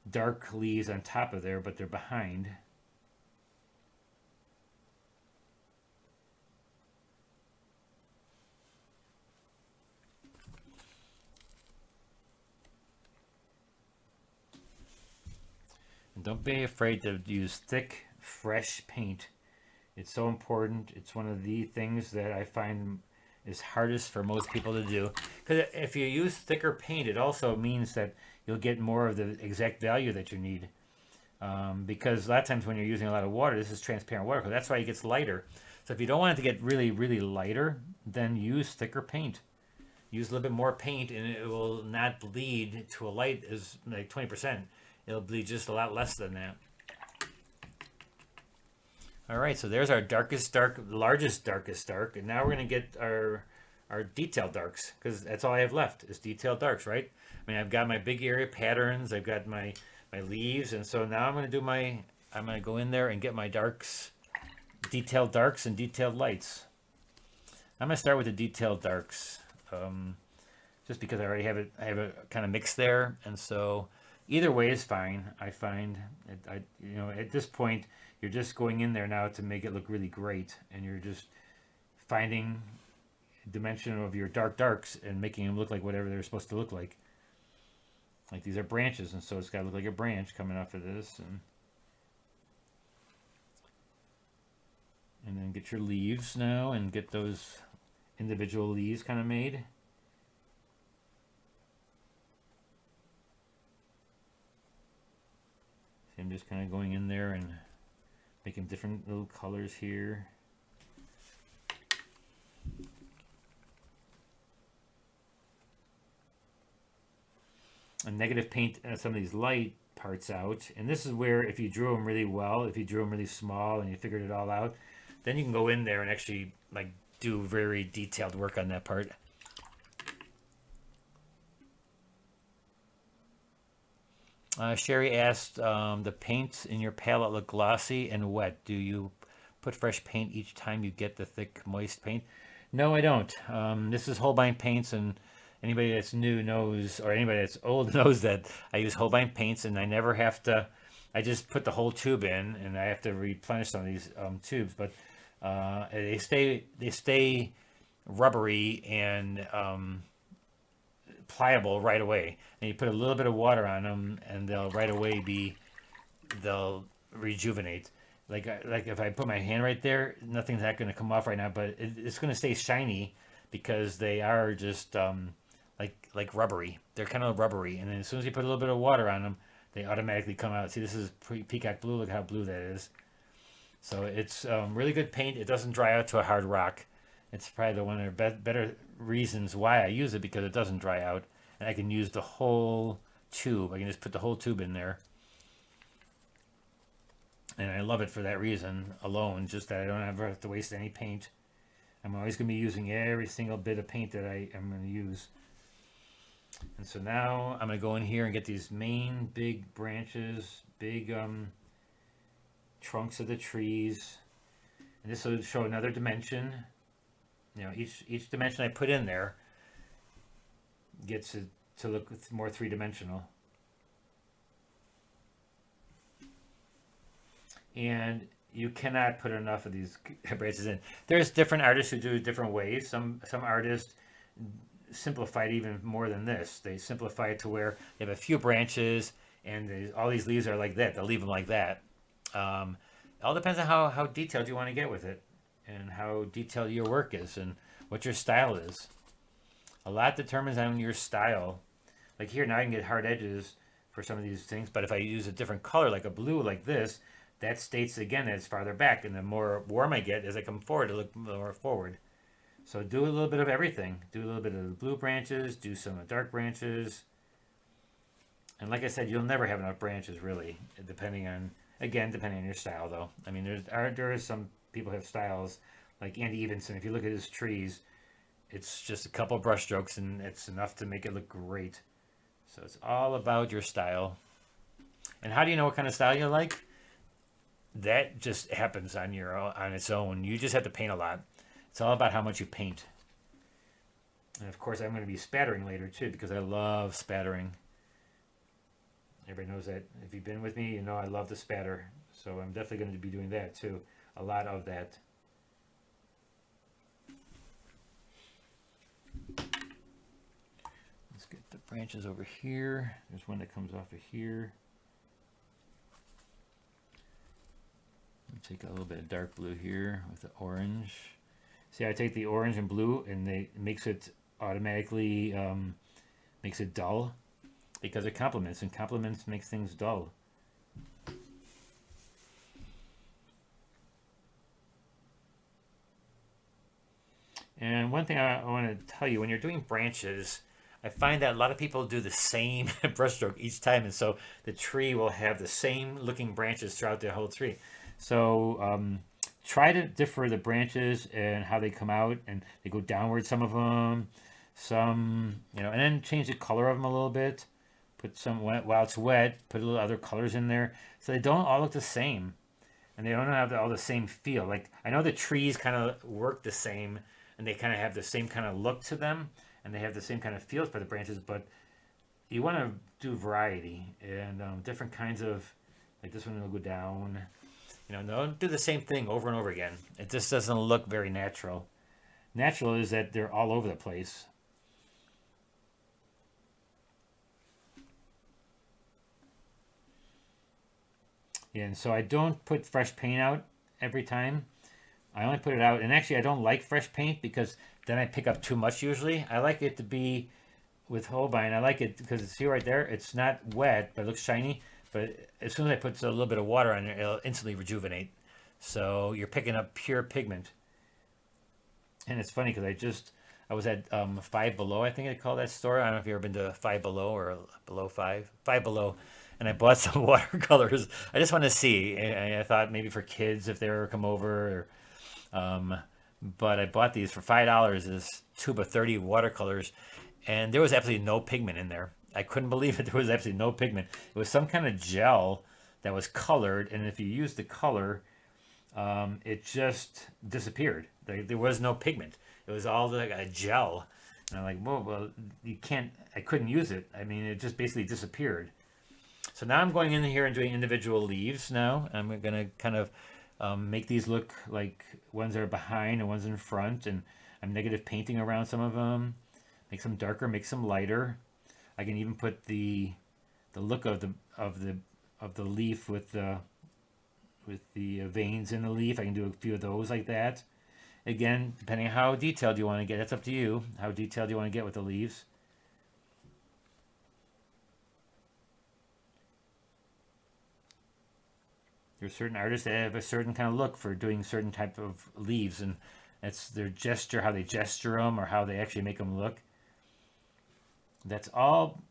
dark leaves on top of there, but they're behind. And don't be afraid to use thick, fresh paint. It's so important. It's one of the things that I find is hardest for most people to do. Because if you use thicker paint, it also means that you'll get more of the exact value that you need. Because a lot of times when you're using a lot of water, this is transparent water, that's why it gets lighter. So if you don't want it to get really, really lighter, then use thicker paint. Use a little bit more paint and it will not bleed to a light as like 20%. It'll bleed just a lot less than that. All right, so there's our darkest dark, largest darkest dark, and now we're going to get our detailed darks, because that's all I have left is detailed darks, right? I mean, I've got my big area patterns, I've got my leaves, and so now I'm going to go in there and get my darks, detailed darks and detailed lights. I'm going to start with the detailed darks, just because I already have it. I have it kind of mixed there, and so either way is fine. I find at this point you're just going in there now to make it look really great, and you're just finding dimension of your darks and making them look like whatever they're supposed to look like. Like these are branches, and so it's got to look like a branch coming off of this, and then get your leaves now and get those individual leaves kind of made. So I'm just kind of going in there and making different little colors here. And negative paint some of these light parts out. And this is where if you drew them really well, if you drew them really small and you figured it all out, then you can go in there and actually like do very detailed work on that part. Sherry asked, the paints in your palette look glossy and wet. Do you put fresh paint each time you get the thick, moist paint? No, I don't. This is Holbein paints, and anybody that's new knows, or anybody that's old knows that I use Holbein paints, and I never have to. I just put the whole tube in, and I have to replenish some of these tubes, but they stay rubbery and pliable right away. And you put a little bit of water on them, and they'll right away they'll rejuvenate. Like if I put my hand right there, nothing's not going to come off right now, but it's going to stay shiny because they are just like rubbery. They're kind of rubbery, and then as soon as you put a little bit of water on them, they automatically come out. See, this is peacock blue. Look how blue that is. So it's really good paint. It doesn't dry out to a hard rock. It's probably one of the better reasons why I use it, because it doesn't dry out, and I can use the whole tube. I can just put the whole tube in there. And I love it for that reason alone, just that I don't ever have to waste any paint. I'm always going to be using every single bit of paint that I am going to use. And so now I'm going to go in here and get these main big branches, big trunks of the trees. And this will show another dimension. You know, each dimension I put in there gets it to look more three-dimensional. And you cannot put enough of these branches in. There's different artists who do it different ways. Some artists simplify it even more than this. They simplify it to where they have a few branches and all these leaves are like that. They'll leave them like that. It all depends on how detailed you want to get with it, and how detailed your work is, and what your style is. A lot determines on your style. Like here, now I can get hard edges for some of these things, but if I use a different color, like a blue like this, that states again that it's farther back, and the more warm I get as I come forward, to look more forward. So do a little bit of everything. Do a little bit of the blue branches, do some dark branches. And like I said, you'll never have enough branches really, depending on your style though. I mean, there is some people have styles, like Andy Evenson. If you look at his trees, it's just a couple brush strokes and it's enough to make it look great. So it's all about your style. And how do you know what kind of style you like? That just happens on its own. You just have to paint a lot. It's all about how much you paint. And of course, I'm going to be spattering later too, because I love spattering. Everybody knows that. If you've been with me, you know I love to spatter. So I'm definitely going to be doing that too. A lot of that. Let's get the branches over here. There's one that comes off of here. Take a little bit of dark blue here with the orange. See, I take the orange and blue, and it makes it automatically makes it dull, because it complements, and complements makes things dull. And one thing I want to tell you, when you're doing branches, I find that a lot of people do the same brushstroke each time, and so the tree will have the same looking branches throughout the whole tree. So try to differ the branches and how they come out, and they go downward, some of them, some, and then change the color of them a little bit. Put some, while it's wet, put a little other colors in there, so they don't all look the same, and they don't have all the same feel. Like, I know the trees kind of work the same, and they kind of have the same kind of look to them, and they have the same kind of feels for the branches, but you want to do variety, and different kinds of, like this one will go down. Don't do the same thing over and over again. It just doesn't look very natural. Natural is that they're all over the place. Yeah, and so I don't put fresh paint out every time. I only put it out, and actually I don't like fresh paint because then I pick up too much usually. I like it to be with Holbein. I like it because see right there, it's not wet, but it looks shiny. But as soon as I put a little bit of water on it, it'll instantly rejuvenate. So you're picking up pure pigment. And it's funny because I was at Five Below, I think they call that store. I don't know if you've ever been to Five Below or Below Five. Five Below. and I bought some watercolors. I just want to see. I thought maybe for kids if they ever come over. Um, but I bought these for $5. This tube of 30 watercolors, and there was absolutely no pigment in there. I couldn't believe it. There was absolutely no pigment. It was some kind of gel that was colored, and if you use the color, it just disappeared. There was no pigment. It was all like a gel. And I'm like, well, you can't. I couldn't use it. I mean, it just basically disappeared. So now I'm going in here and doing individual leaves now. I'm going to kind of make these look like ones that are behind and ones in front. And I'm negative painting around some of them. Make some darker, make some lighter. I can even put the look of the leaf with the veins in the leaf. I can do a few of those like that. Again, depending on how detailed you want to get, that's up to you. How detailed you want to get with the leaves. There's certain artists that have a certain kind of look for doing certain type of leaves, and that's their gesture, how they gesture them, or how they actually make them look. That's all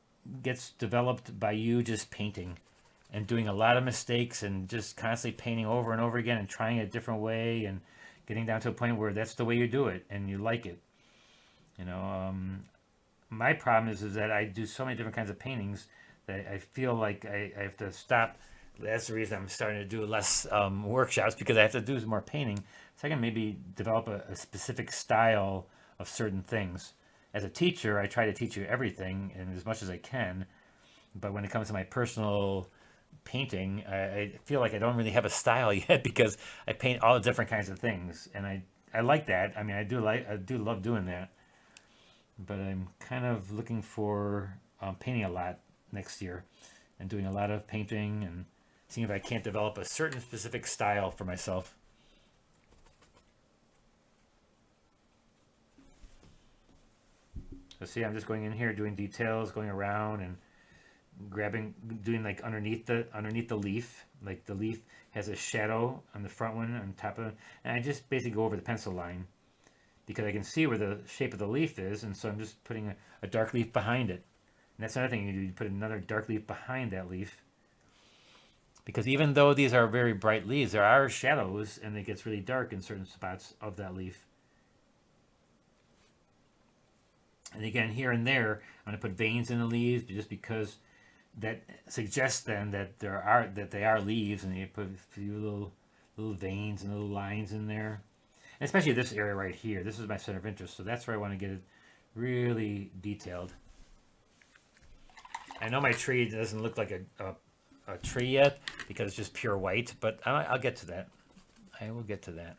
gets developed by you just painting and doing a lot of mistakes and just constantly painting over and over again and trying it a different way and getting down to a point where that's the way you do it and you like it. You know, my problem is that I do so many different kinds of paintings that I feel like I have to stop. That's the reason I'm starting to do less workshops, because I have to do some more painting so I can maybe develop a specific style of certain things. As a teacher, I try to teach you everything and as much as I can, but when it comes to my personal painting, I feel like I don't really have a style yet because I paint all the different kinds of things, and I like that. I mean, I do love doing that, but I'm kind of looking for painting a lot next year and doing a lot of painting and seeing if I can't develop a certain specific style for myself. So see, I'm just going in here doing details, going around and grabbing, doing like underneath the leaf. Like the leaf has a shadow on the front one on top of it, and I just basically go over the pencil line because I can see where the shape of the leaf is, and so I'm just putting a dark leaf behind it. And that's another thing you do. You put another dark leaf behind that leaf, because even though these are very bright leaves, there are shadows, and it gets really dark in certain spots of that leaf. And again, here and there, I'm going to put veins in the leaves just because that suggests then that they are leaves, and you put a few little veins and little lines in there. And especially this area right here. This is my center of interest, so that's where I want to get it really detailed. I know my tree doesn't look like a tree yet because it's just pure white, but I'll get to that. I will get to that.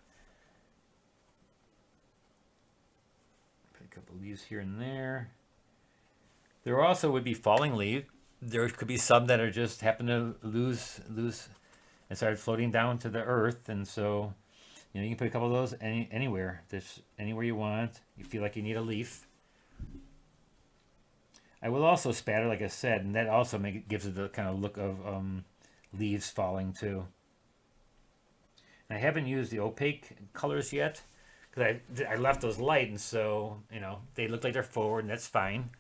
Put a couple leaves here and there. There also would be falling leaves. There could be some that are just happen to lose and start floating down to the earth, and so you can put a couple of those anywhere. Just anywhere you want. You feel like you need a leaf. I will also spatter, like I said, and that also gives it the kind of look of leaves falling too. And I haven't used the opaque colors yet because I left those light, and so they look like they're forward, and that's fine.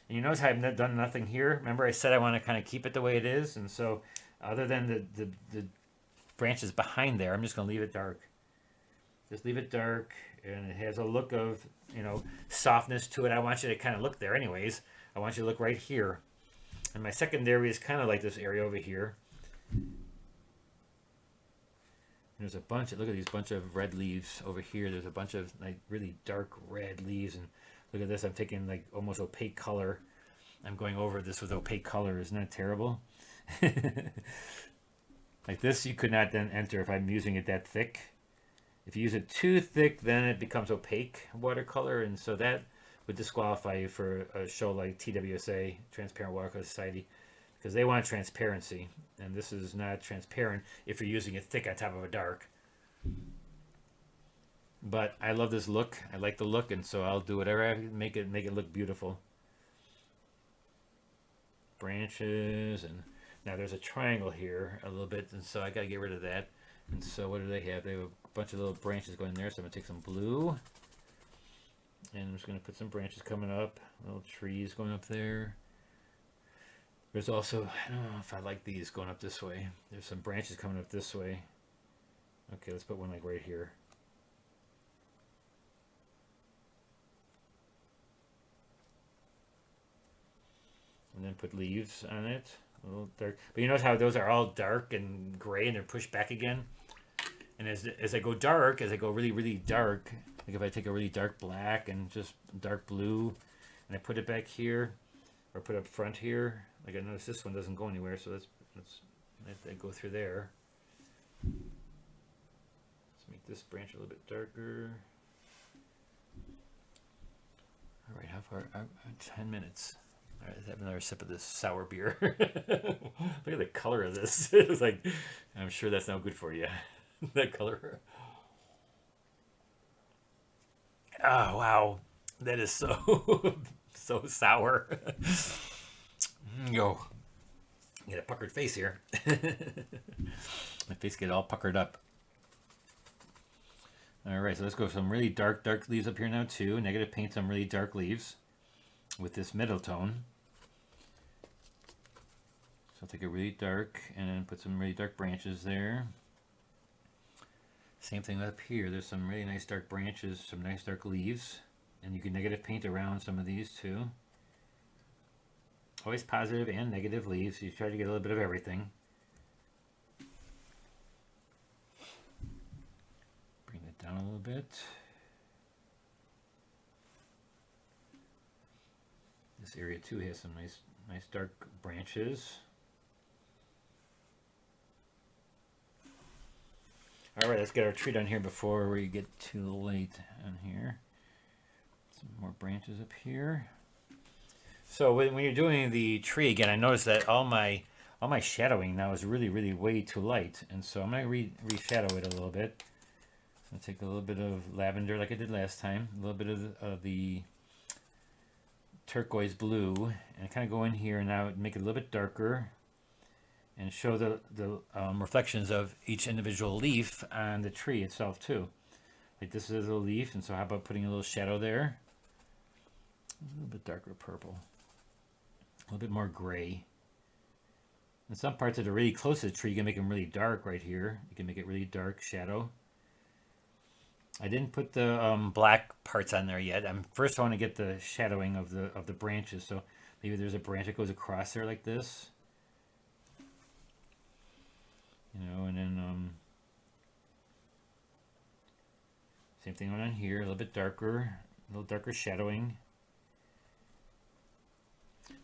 And you notice how I've done nothing here. Remember I said I want to kind of keep it the way it is, and so other than the branches behind there, I'm just going to leave it dark. Just leave it dark, and it has a look of softness to it. I want you to kind of look there anyways. I want you to look right here. And my secondary is kind of like this area over here. There's a bunch look at these bunch of red leaves over here. There's a bunch of like really dark red leaves, and look at this. I'm taking like almost opaque color. I'm going over this with opaque color. Isn't that terrible? Like this you could not then enter if I'm using it that thick. If you use it too thick, then it becomes opaque watercolor, and so that would disqualify you for a show like TWSA, Transparent Watercolor Society, because they want transparency, and this is not transparent if you're using it thick on top of a dark. But I love this look. I like the look, and so I'll do whatever I can make it look beautiful. Branches, and now there's a triangle here a little bit, and so I gotta get rid of that. And so what do they have? They have a bunch of little branches going there, so I'm gonna take some blue, and I'm just gonna put some branches coming up, little trees going up there. There's also, I don't know if I like these going up this way. There's some branches coming up this way. Okay, let's put one like right here. And then put leaves on it. A little dark. But you notice how those are all dark and gray and they're pushed back again? And as I go dark, as I go really, really dark, like if I take a really dark black and just dark blue and I put it back here or put it up front here, like I notice this one doesn't go anywhere, so let's let that go through there. Let's make this branch a little bit darker. All right, how far? 10 minutes. All right, let's have another sip of this sour beer. Look at the color of this. It's like, I'm sure that's not good for you. That color. Oh, wow. That is so, so sour. Yo. Get a puckered face here. My face get all puckered up. All right, so let's go with some really dark leaves up here now too. Negative paint some really dark leaves with this middle tone. So I'll take it really dark and then put some really dark branches there. Same thing up here. There's some really nice dark branches, some nice dark leaves. And you can negative paint around some of these too. Always positive and negative leaves. You try to get a little bit of everything. Bring that down a little bit. This area too has some nice dark branches. All right, let's get our tree done here before we get too late on here. Some more branches up here. So when you're doing the tree again, I noticed that all my shadowing now is really way too light, and so I'm gonna reshadow it a little bit. I'm gonna take a little bit of lavender like I did last time, a little bit of the turquoise blue, and kind of go in here and now make it a little bit darker, and show the reflections of each individual leaf on the tree itself too. Like this is a leaf, and so how about putting a little shadow there? A little bit darker purple. A little bit more gray. And some parts that are really close to the tree, you can make them really dark right here. You can make it really dark shadow. I didn't put the black parts on there yet. First I want to get the shadowing of the branches. So maybe there's a branch that goes across there like this. You know, and then same thing on here, a little bit darker, a little darker shadowing.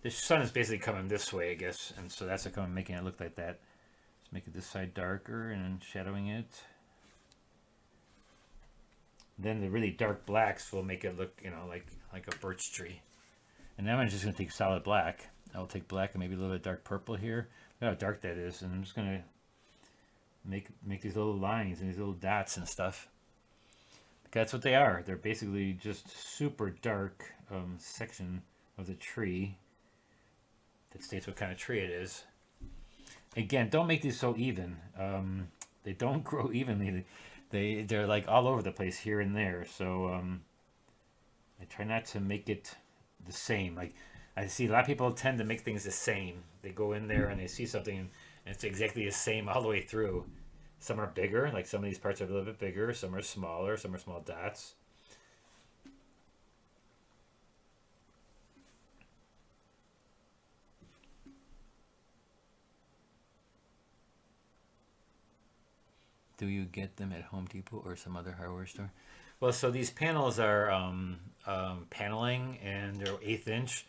The sun is basically coming this way, I guess, and so that's what I'm making it look like that. Let's make it this side darker and then shadowing it. Then the really dark blacks will make it look, you know, like a birch tree. And now I'm just going to take solid black. I'll take black and maybe a little bit of dark purple here. Look how dark that is, and I'm just going to make these little lines and these little dots and stuff. Because that's what they are. They're basically just super dark section of the tree that states what kind of tree it is. Again, don't make these so even. They don't grow evenly. They're like all over the place here and there. So I try not to make it the same. Like I see a lot of people tend to make things the same. They go in there and they see something and it's exactly the same all the way through. Some are bigger, like some of these parts are a little bit bigger. Some are smaller. Some are small dots. Do you get them at Home Depot or some other hardware store? Well, so these panels are paneling, and they're 1/8 inch.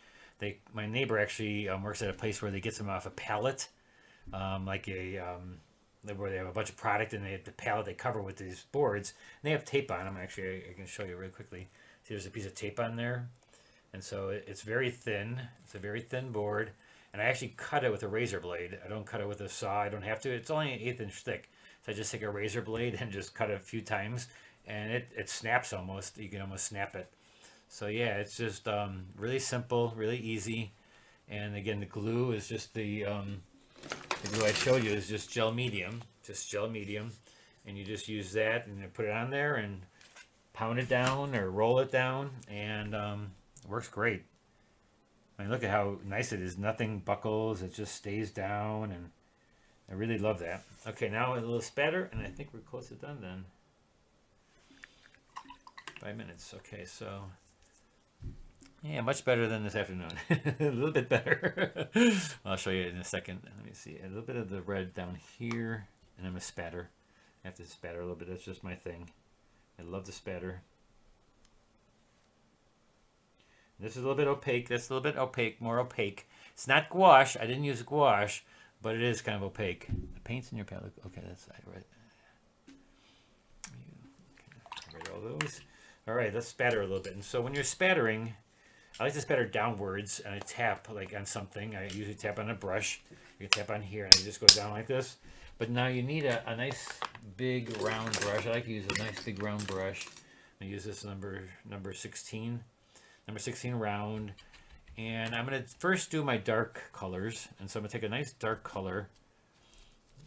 My neighbor actually works at a place where they get them off a pallet, like where they have a bunch of product, and they have the pallet they cover with these boards. And they have tape on them. Actually, I can show you really quickly. See, there's a piece of tape on there, and so it's very thin. It's a very thin board, and I actually cut it with a razor blade. I don't cut it with a saw. I don't have to. It's only 1/8 inch thick. So I just take a razor blade and just cut it a few times, and it snaps almost. You can almost snap it. So yeah, it's just really simple, really easy. And again, the glue is just the glue I showed you is just gel medium, and you just use that and then put it on there and pound it down or roll it down, and it works great. I mean, look at how nice it is. Nothing buckles. It just stays down, and I really love that. Okay, now a little spatter, and I think we're close to done then. 5 minutes. Okay, so yeah, much better than this afternoon. A little bit better. I'll show you in a second. Let me see. A little bit of the red down here, and I'm gonna spatter. I have to spatter a little bit. That's just my thing. I love the spatter. This is a little bit opaque. That's a little bit opaque, more opaque. It's not gouache. I didn't use gouache, but it is kind of opaque. The paint's in your palette. Okay, that's right. Okay, right, all those. All right, let's spatter a little bit. And so when you're spattering, I like to spatter downwards, and I tap like on something. I usually tap on a brush. You can tap on here, and it just goes down like this. But now you need a nice big round brush. I like to use a nice big round brush. I use this number 16. Number 16 round, and I'm going to first do my dark colors, and so I'm going to take a nice dark color,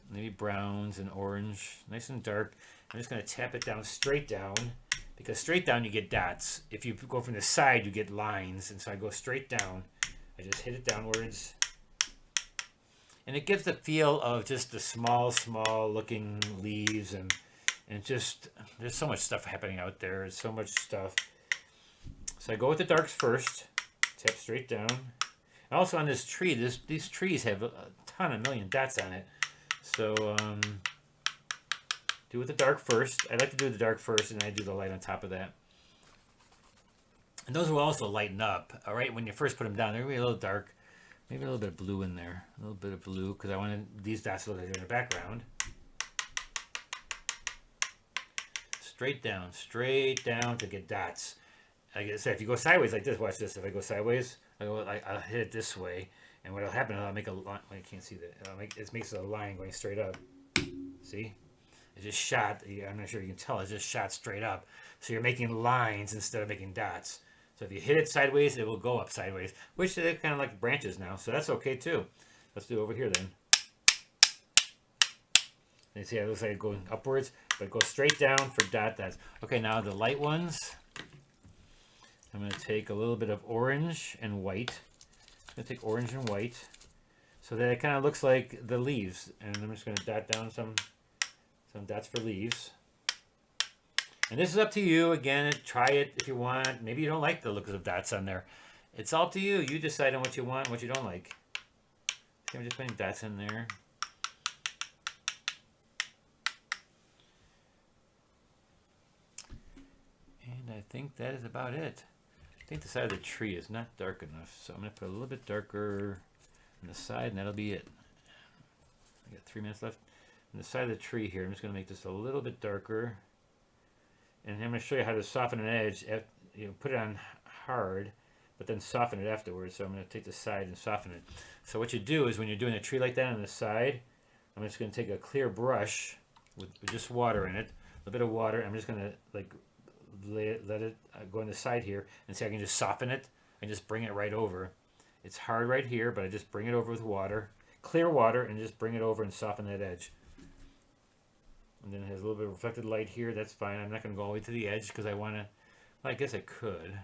maybe browns and orange, nice and dark. I'm just going to tap it down, straight down, because straight down you get dots. If you go from the side, you get lines, and so I go straight down. I just hit it downwards, and it gives the feel of just the small looking leaves, and just, there's so much stuff happening out there. There's so much stuff. So I go with the darks first, tap straight down. And also on this tree, these trees have a million dots on it. So do with the dark first. I like to do the dark first, and I do the light on top of that. And those will also lighten up. All right, when you first put them down, they're gonna be a little dark. Maybe a little bit of blue in there, a little bit of blue, because I wanted these dots to look like they're in the background. Straight down to get dots. Like I said, if you go sideways like this, watch this. If I go sideways, I'll hit it this way, and what'll happen is I'll make a line. I can't see that. It makes a line going straight up. See? It just shot. I'm not sure you can tell. It just shot straight up. So you're making lines instead of making dots. So if you hit it sideways, it will go up sideways, which they're kind of like branches now. So that's okay too. Let's do it over here then. And you see, it looks like it's going upwards, but it goes straight down for dots. Okay, now the light ones. I'm going to take a little bit of orange and white. I'm going to take orange and white so that it kind of looks like the leaves. And I'm just going to dot down some dots for leaves. And this is up to you. Again, try it if you want. Maybe you don't like the looks of dots on there. It's all up to you. You decide on what you want and what you don't like. See, I'm just putting dots in there. And I think that is about it. I think the side of the tree is not dark enough, so I'm going to put a little bit darker on the side, and that'll be it. I got 3 minutes left. On the side of the tree here, I'm just going to make this a little bit darker. And I'm going to show you how to soften an edge. Put it on hard, but then soften it afterwards. So I'm going to take the side and soften it. So what you do is when you're doing a tree like that on the side, I'm just going to take a clear brush with just water in it, a little bit of water. I'm just going to like let it go on the side here, and see I can just soften it and just bring it right over. It's hard right here, but I just bring it over with water, clear water, and just bring it over and soften that edge. And then it has a little bit of reflected light here. That's fine. I'm not going to go all the way to the edge because I want to, well, I guess I could.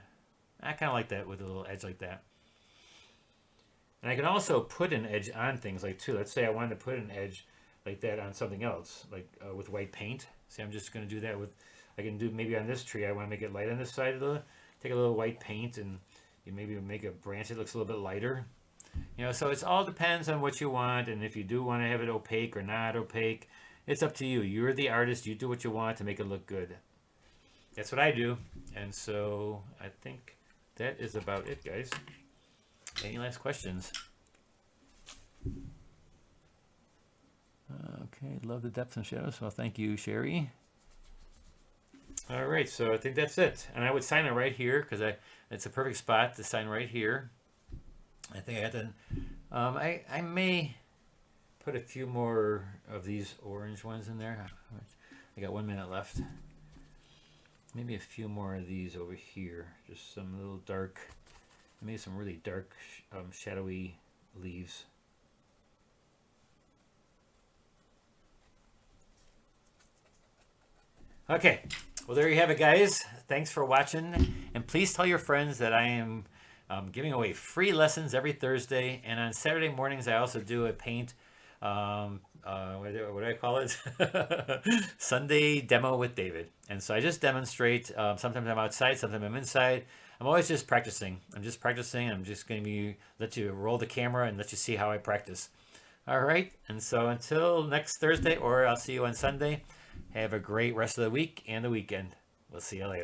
I kind of like that with a little edge like that. And I can also put an edge on things like too. Let's say I wanted to put an edge like that on something else, like with white paint. See, I'm just going to do that with, I can do maybe on this tree, I want to make it light on this side of the, take a little white paint and you maybe make a branch that looks a little bit lighter. So it all depends on what you want, and if you do want to have it opaque or not opaque, it's up to you. You're the artist. You do what you want to make it look good. That's what I do. And so I think that is about it, guys. Any last questions? Okay, love the depths and shadows. Well, thank you, Sherry. All right, so I think that's it. And I would sign it right here because it's a perfect spot to sign right here. I think I got to, I may put a few more of these orange ones in there. I got 1 minute left. Maybe a few more of these over here. Just some little dark, maybe some really dark, shadowy leaves. Okay, well there you have it, guys. Thanks for watching, and please tell your friends that I am I'm giving away free lessons every Thursday, and on Saturday mornings I also do a paint. What do I call it? Sunday demo with David. And so I just demonstrate. Sometimes I'm outside, sometimes I'm inside. I'm always just practicing. I'm just practicing. I'm just going to let you roll the camera and let you see how I practice. All right. And so until next Thursday, or I'll see you on Sunday, have a great rest of the week and the weekend. We'll see you later.